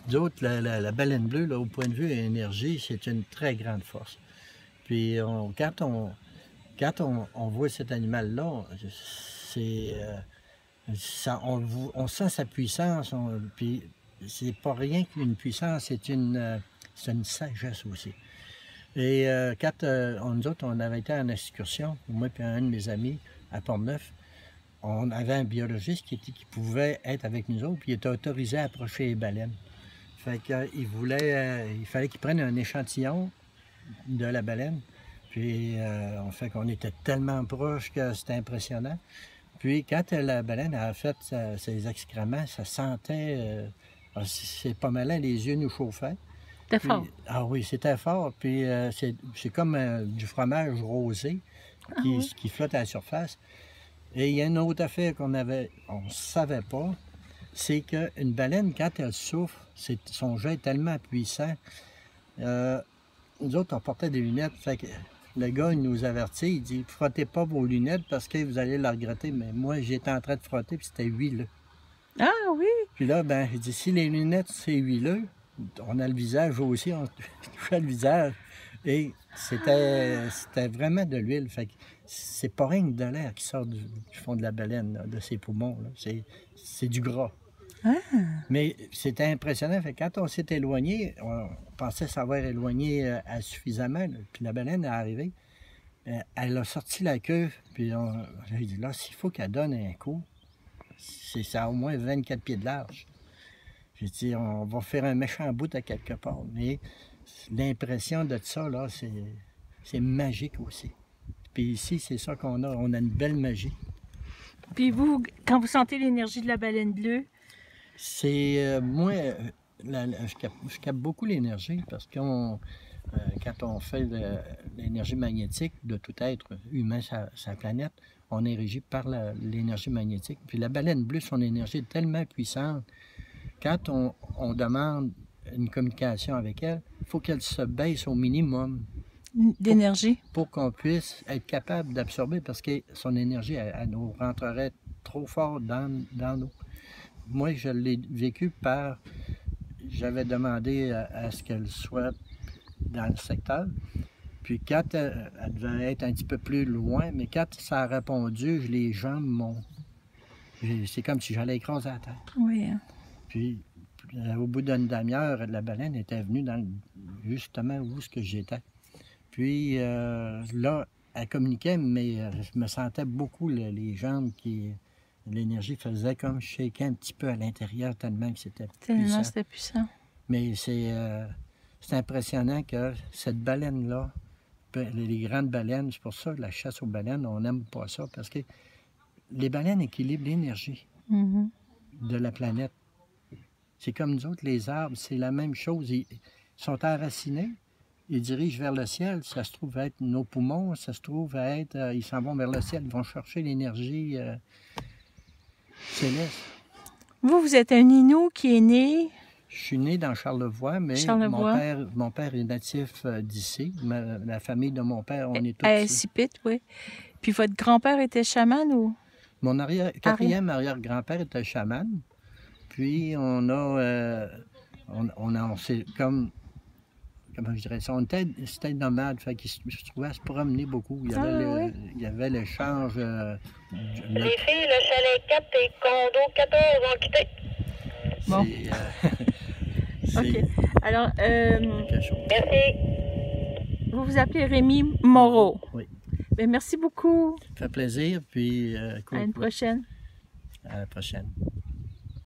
d'autres, la baleine bleue, là, au point de vue énergie, c'est une très grande force. Puis quand on voit cet animal-là, c'est... on sent sa puissance, puis c'est pas rien qu'une puissance, c'est une sagesse aussi. Et quand nous autres, on avait été en excursion, moi et un de mes amis, à Port-Neuf, on avait un biologiste qui pouvait être avec nous autres, puis il était autorisé à approcher les baleines. Fait qu'il il fallait qu'il prenne un échantillon de la baleine, puis fait qu'on était tellement proches que c'était impressionnant. Puis quand la baleine a fait ses excréments, ça sentait... c'est pas malin, les yeux nous chauffaient. C'était fort. Ah oui, c'était fort. Puis c'est comme du fromage rosé qui flotte à la surface. Et il y a une autre affaire on ne savait pas, c'est qu'une baleine, quand elle souffle, son jet est tellement puissant. Nous autres, on portait des lunettes. Fait que le gars, il nous avertit, il dit « Frottez pas vos lunettes parce que vous allez la regretter. » Mais moi, j'étais en train de frotter, puis c'était huileux. Ah oui! Puis là, ben, il dit « Si les lunettes, c'est huileux, on a le visage aussi, on touchait le visage. » Et c'était vraiment de l'huile. Fait que c'est pas rien que de l'air qui sort du fond de la baleine, là, de ses poumons. C'est du gras. Ah. Mais c'était impressionnant. Fait que quand on s'est éloigné, on pensait s'avoir éloigné suffisamment. Là. Puis la baleine est arrivée. Elle a sorti la queue. Puis j'ai dit, là, s'il faut qu'elle donne un coup, ça a au moins 24 pieds de large. J'ai dit, on va faire un méchant bout à quelque part. Mais l'impression de ça, là, c'est magique aussi. Puis ici, c'est ça qu'on a. On a une belle magie. Puis vous, quand vous sentez l'énergie de la baleine bleue, c'est moi, je capte beaucoup l'énergie parce que quand on fait l'énergie magnétique de tout être humain sur la planète, on est régi par l'énergie magnétique. Puis la baleine bleue, son énergie est tellement puissante. Quand on demande une communication avec elle, il faut qu'elle se baisse au minimum d'énergie pour qu'on puisse être capable d'absorber parce que son énergie, elle nous rentrerait trop fort dans nous. Moi, je l'ai vécu j'avais demandé à ce qu'elle soit dans le secteur. Puis quand elle devait être un petit peu plus loin, mais quand ça a répondu, les jambes m'ont... C'est comme si j'allais écraser la terre. Oui. Puis au bout d'une demi-heure, la baleine était venue justement où ce que j'étais. Puis là, elle communiquait, mais je me sentais beaucoup les jambes qui... L'énergie faisait comme shaker un petit peu à l'intérieur tellement que c'était puissant. Tellement c'était puissant. Mais c'est impressionnant que cette baleine-là, les grandes baleines, c'est pour ça que la chasse aux baleines, on n'aime pas ça, parce que les baleines équilibrent l'énergie de la planète. C'est comme nous autres, les arbres, c'est la même chose. Ils sont enracinés, ils dirigent vers le ciel. Ça se trouve être nos poumons, ça se trouve être... ils s'en vont vers le ciel, ils vont chercher l'énergie... céleste. Vous êtes un Innu qui est né... Je suis né dans Charlevoix, mais mon père est natif d'ici. La famille de mon père, on est tous ici. Sipit, oui. Puis votre grand-père était chaman ou... Mon quatrième arrière-grand-père était chaman. Puis on c'est comme... Comment je dirais ça? C'était nomade, fait qu'il se trouvait à se promener beaucoup. Il y avait l'échange... Les filles, le chalet 4 et condo 14 vont quitter. Bon. OK. Alors, merci. Vous vous appelez Rémi Moreau. Oui. Bien, merci beaucoup. Ça fait plaisir, puis... à une prochaine. À la prochaine.